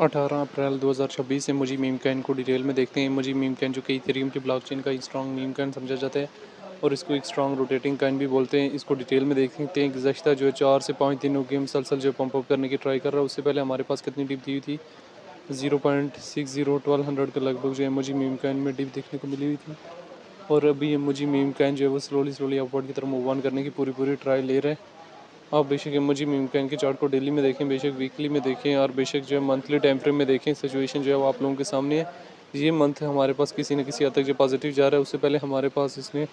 18 April 2026 emoji meme can को detail में देखते हैं। इमोजी मीम कैन जो कि इथेरियम की ब्लॉकचेन का एक स्ट्रॉन्ग मीम कैन समझा जाता है और इसको एक स्ट्रॉन्ग रोटेटिंग कैन भी बोलते हैं। इसको डिटेल में देखते हैं। गुज़श्ता जो है 4 से 5 दिनों की मुसलसल जो पंप अप करने की ट्राई कर रहा है। उससे पहले हमारे पास कितनी डिप दी हुई थी 0.60 के लगभग जो इमोजी मीम कैन में डिप देखने को मिली हुई थी। और अभी इमोजी मीम कैन जो है वो स्लोली अपवर्ड की तरफ मूव ऑन करने की पूरी ट्राई ले रहे हैं। आप बेशक इमोजी मीम कैन के चार्ट को डेली में देखें, बेशक वीकली में देखें और बेशक जो है मंथली टाइम फ्रेम में देखें। सिचुएशन जो है वो आप लोगों के सामने है। ये मंथ हमारे पास किसी न किसी हद तक जो पॉजिटिव जा रहा है। उससे पहले हमारे पास इसने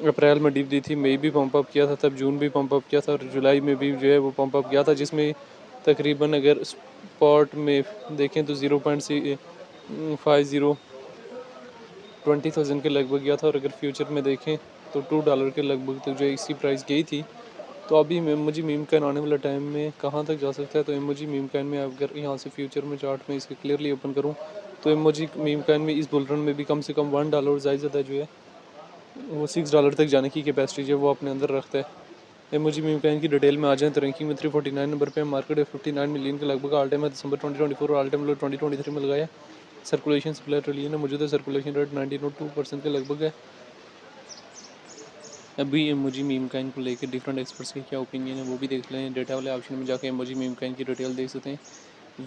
अप्रैल में डिप दी थी, मई भी पंप अप किया था, तब जून भी पंप अप किया था और जुलाई में भी जो है वो पंप अप किया था, जिसमें तकरीबन अगर स्पॉट में देखें तो 0.50 20,000 के लगभग गया था और अगर फ्यूचर में देखें तो $2 के लगभग तक जो है इसी प्राइस गई थी। तो अभी इमोजी मीम कैन आने वाला टाइम में कहाँ तक जा सकता है, तो इमोजी मीम कैन में अगर यहाँ से फ्यूचर में चार्ट में इसके क्लियरली ओपन करूँ तो इमोजी मीम कैन में इस बुल रन में भी कम से कम $1 ज़्यादा जो है वो $6 तक जाने की कैपेसिटी जो है वो अपने अंदर रखता है। इमोजी मीम कैन की डिटेल में आ जाए तो रैंकिंग में 349 नंबर पे मार्केट है। 59 मिलियन के लगभग ऑल टाइम है दिसंबर 2024 और ऑल टाइम लो 2023 में लगाया। सर्कुलेशन सप्लाई ट्रिलियन है, मौजूदा सर्कुलेशन रेट 19.2% के लगभग है। अभी इमोजी मीम कैन को लेकर डिफरेंट एक्सपर्ट्स के क्या ओपिनियन है वो भी देख लें। डेटा वाले ऑप्शन में जाकर इमोजी मीम कैन की डिटेल देख सकते हैं।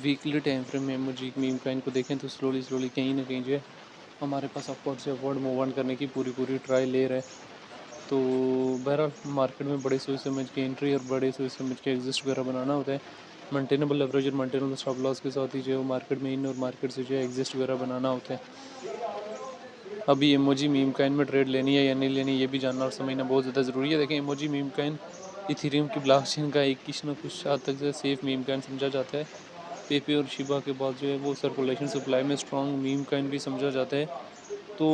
वीकली टाइम फ्रेम में इमोजी मीम कैन को देखें तो स्लोली कहीं ना कहीं जो है हमारे पास अपवर्ड से अपवर्ड मूव ऑन करने की पूरी ट्राई ले रहा है। तो बहरहाल मार्केट में बड़े सोच समझ के एंट्री और बड़े सोच समझ के एग्जिस्ट वगैरह बनाना होता है। मेंटेनेबल लेवरेज और मेंटेनेबल स्टॉप लॉस के साथ ही जो है मार्केट में इन और मार्केट से जो है एग्जिस्ट वगैरह बनाना होता है। अभी इमोजी मीम कैन में ट्रेड लेनी है या नहीं लेनी ये भी जानना और समझना बहुत ज़्यादा ज़रूरी है। देखें इमोजी मीम कैन इथेरियम की ब्लॉकचेन का एक किसी न कुछ हद तक से सेफ मीम कैन समझा जाता है। पेपे और शिबा के बाद जो है वो सर्कुलेशन सप्लाई में स्ट्रॉन्ग मीम कैन भी समझा जाता है। तो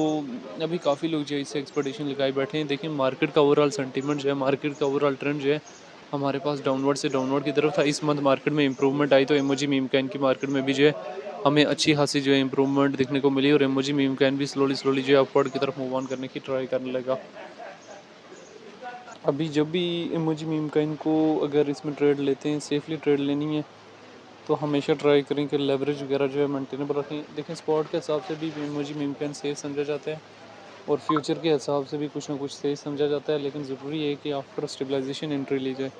अभी काफ़ी लोग जो है इससे एक्सपेक्टेशन लगाए बैठे हैं। देखिए मार्केट का ओवरऑल सेंटीमेंट जो है, मार्केट का ओवरऑल ट्रेंड जो है हमारे पास डाउनवर्ड से डाउनवर्ड की तरफ था। इस मंथ मार्केट में इंप्रूवमेंट आई तो इमोजी मीम कैन की मार्केट में भी जो है हमें अच्छी खासी जो है इंप्रूवमेंट देखने को मिली और इमोजी मीम कैन भी स्लोली जो है अपवर्ड की तरफ मूव ऑन करने की ट्राई करने लगा। अभी जब भी इमोजी मीम कैन को अगर इसमें ट्रेड लेते हैं, सेफली ट्रेड लेनी है तो हमेशा ट्राई करें कि लेवरेज वगैरह जो है मेंटेनेबल रखें। देखें स्पॉट के हिसाब से भी इमोजी मीम कैन सेफ समझा जाता है और फ्यूचर के हिसाब से भी कुछ ना कुछ सेफ समझा जाता है, लेकिन ज़रूरी है कि आफ्टर स्टेबलाइजेशन एंट्री ली जाए।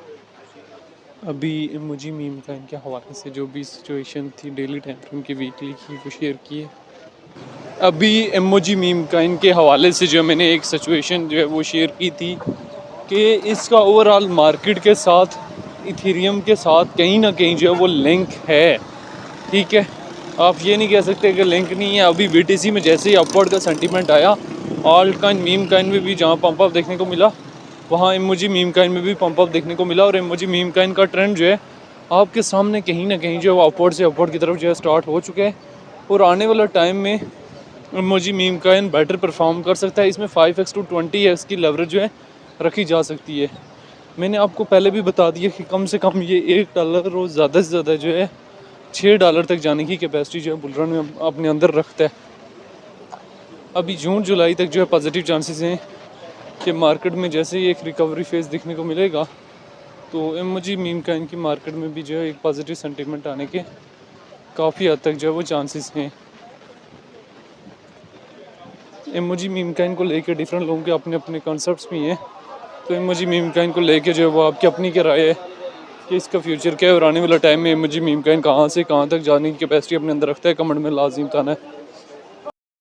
अभी इमोजी मीम कैन के हवाले से जो भी सिचुएशन थी डेली टाइम फ्रेम की, वीकली की, वो शेयर की है। अभी इमोजी मीम कैन के हवाले से जो मैंने एक सिचुएशन जो है वो शेयर की थी कि इसका ओवरऑल मार्केट के साथ इथेरियम के साथ कहीं ना कहीं जो है वो लिंक है। ठीक है, आप ये नहीं कह सकते कि लिंक नहीं है। अभी BTC में जैसे ही अपवर्ड का सेंटीमेंट आया, ऑल्ट कॉइन मीम कॉइन में भी जहाँ पंप अप देखने को मिला वहाँ इमोजी मीम कॉइन में भी पंप अप देखने को मिला और इमोजी मीम कॉइन का ट्रेंड जो है आपके सामने कहीं ना कहीं जो है वो अपवर्ड से अपवर्ड की तरफ जो है स्टार्ट हो चुके हैं और आने वाला टाइम में emoji meme coin better perform कर सकता है। इसमें 5x to 20x की लेवरेज जो है रखी जा सकती है। मैंने आपको पहले भी बता दिया कि कम से कम ये $1 और ज़्यादा से ज़्यादा जो है $6 तक जाने की कैपेसिटी जो है बुल रन में अपने अंदर रखता है। अभी जून जुलाई तक जो है पॉजिटिव चांसेस हैं कि मार्केट में जैसे ही एक रिकवरी फेज़ देखने को मिलेगा तो इमोजी मीम कैन की मार्केट में भी जो है एक पॉजिटिव सेंटीमेंट आने के काफ़ी हद तक जो है वो चांसेस हैं। इमोजी मीम कैन को लेकर डिफरेंट लोगों के अपने अपने कॉन्सेप्ट्स भी हैं। तो इमोजी मीम कैन को लेकर जो है वो आपकी अपनी क्या राय है कि इसका फ्यूचर क्या है और आने वाला टाइम में इमोजी मीम कैन कहाँ से कहाँ तक जाने की कैपेसिटी अपने अंदर रखता है, कमेंट में लाजिम बताना है।